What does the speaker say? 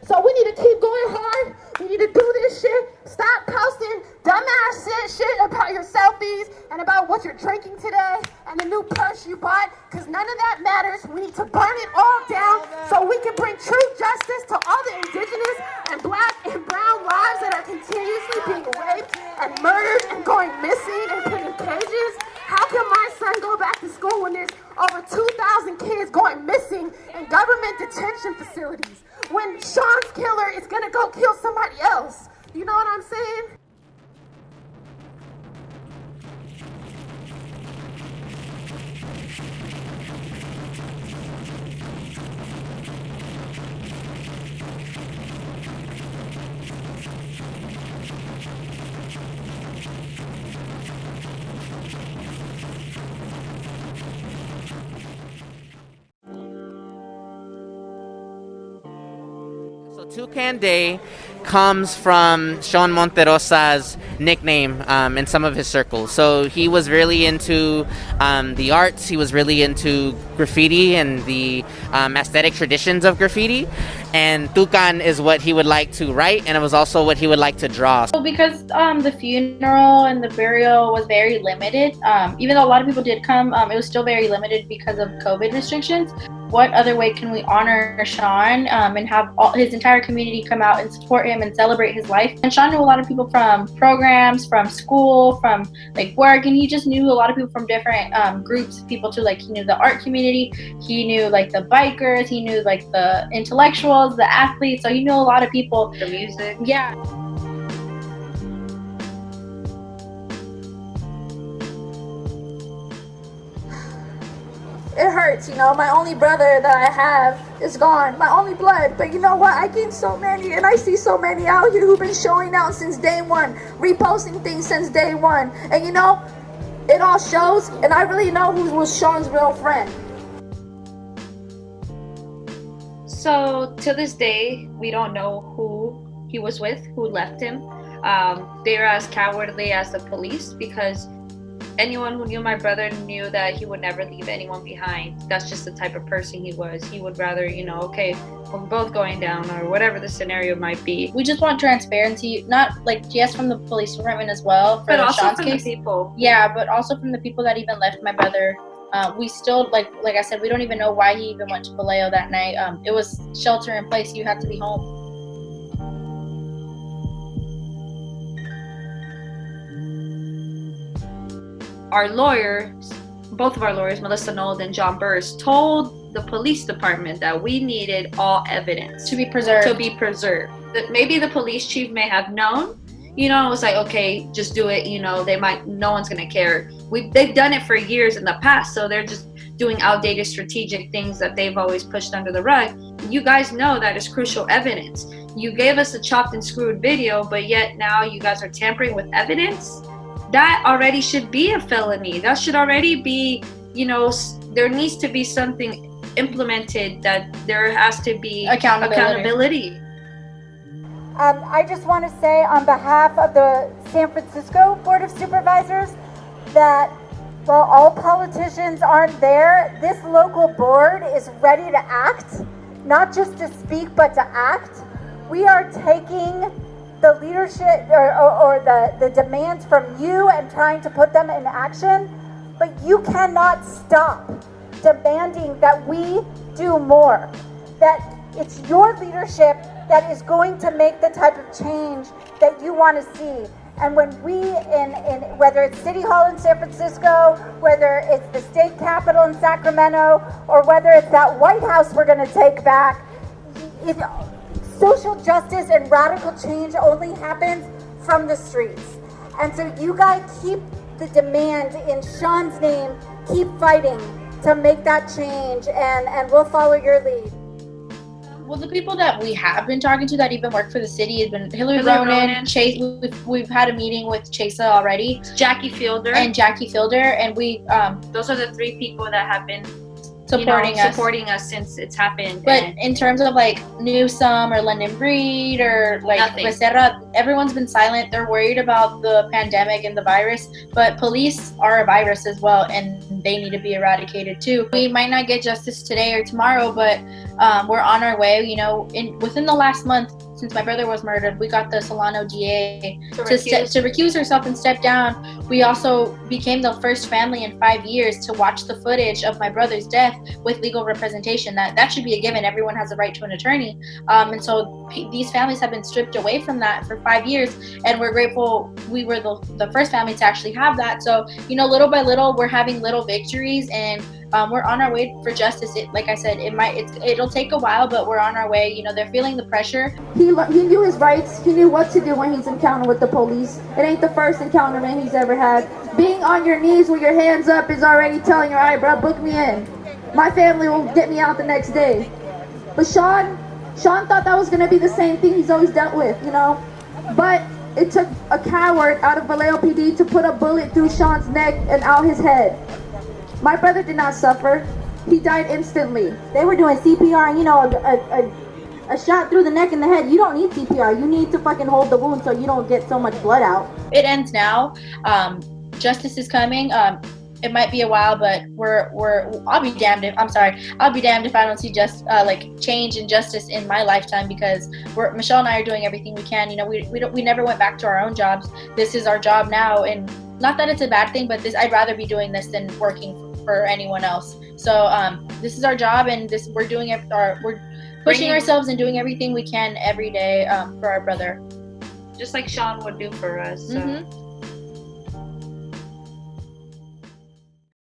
So we need to keep going hard. We need to do this shit. Stop posting dumbass shit about your selfies and about what you're drinking today and the new purse you bought, because none of that matters. We need to burn it all down so we can bring true justice to all the indigenous and black and brown lives that are continuously being raped and murdered and going missing and put in cages. How can my son go back to school when there's over 2,000 kids going missing in government detention facilities? When Sean's killer is gonna go kill somebody else? You know what I'm saying? So Toucan Day comes from Sean Monterrosa's nickname in some of his circles. So he was really into the arts. He was really into graffiti and the aesthetic traditions of graffiti. And Toucan is what he would like to write, and it was also what he would like to draw. So because the funeral and the burial was very limited, even though a lot of people did come, it was still very limited because of COVID restrictions. What other way can we honor Sean and have his entire community come out and support him and celebrate his life? And Sean knew a lot of people from programs, from school, from like work, and he just knew a lot of people from different groups of people too. Like he knew the art community, he knew like the bikers, he knew like the intellectuals, the athletes. So he knew a lot of people. The music. Yeah. It hurts, you know, my only brother that I have is gone, my only blood, but you know what, I gained so many, and I see so many out here who've been showing out since day one, reposting things since day one, and you know, it all shows, and I really know who was Sean's real friend. So to this day, we don't know who he was with, who left him. They were as cowardly as the police, because anyone who knew my brother knew that he would never leave anyone behind. That's just the type of person he was. He would rather, you know, okay, we're both going down, or whatever the scenario might be. We just want transparency, not like just from the police department as well, But also Sean's from case. the people. Yeah, but also from the people that even left my brother. We still, like I said, we don't even know why he even went to Vallejo that night. It was shelter in place. You had to be home. Our lawyers, both of our lawyers, Melissa Nold and John Burris, told the police department that we needed all evidence To be preserved. That maybe the police chief may have known, you know, it was like, okay, just do it, you know, no one's gonna care. They've done it for years in the past, so they're just doing outdated strategic things that they've always pushed under the rug. You guys know that is crucial evidence. You gave us a chopped and screwed video, but yet now you guys are tampering with evidence? That already should be a felony. That should already be, you know, there needs to be something implemented, that there has to be accountability. I just want to say on behalf of the San Francisco Board of Supervisors that while all politicians aren't there, this local board is ready to act, not just to speak, but to act. We are taking the leadership or the demands from you and trying to put them in action, but you cannot stop demanding that we do more, that it's your leadership that is going to make the type of change that you want to see. And when we, in whether it's City Hall in San Francisco, whether it's the state capitol in Sacramento, or whether it's that White House we're going to take back, social justice and radical change only happens from the streets. And so you guys keep the demand in Sean's name, keep fighting to make that change, and we'll follow your lead. Well, the people that we have been talking to that even work for the city has been Hillary Ronan, Chase. We've had a meeting with Chesa already. Jackie Fielder. And Jackie Fielder, and we those are the three people that have been supporting us since it's happened. But and in terms of like Newsom or London Breed or like Nothing. Becerra, everyone's been silent. They're worried about the pandemic and the virus, but police are a virus as well, and they need to be eradicated too. We might not get justice today or tomorrow, but we're on our way. You know, within the last month, since my brother was murdered, we got the Solano DA to recuse herself and step down. We also became the first family in 5 years to watch the footage of my brother's death with legal representation. That should be a given. Everyone has a right to an attorney. And so these families have been stripped away from that for 5 years, and we're grateful we were the first family to actually have that. So, you know, little by little, we're having little victories, and we're on our way for justice. Like I said, it'll take a while, but we're on our way. You know, they're feeling the pressure. He knew his rights. He knew what to do when he's encountered with the police. It ain't the first encounterment he's ever had. Being on your knees with your hands up is already telling you, all right, bro, book me in. My family will get me out the next day. But Sean thought that was going to be the same thing he's always dealt with, you know. But it took a coward out of Vallejo PD to put a bullet through Sean's neck and out his head. My brother did not suffer. He died instantly. They were doing CPR, and you know, a shot through the neck and the head, you don't need CPR. You need to fucking hold the wound so you don't get so much blood out. It ends now. Justice is coming. It might be a while, but I'll be damned if I don't see change and justice in my lifetime, because Michelle and I are doing everything we can. You know, we never went back to our own jobs. This is our job now, and not that it's a bad thing, but I'd rather be doing this than working for anyone else. So this is our job, and we're doing it. We're pushing ourselves and doing everything we can every day for our brother, just like Sean would do for us. So. Mm-hmm.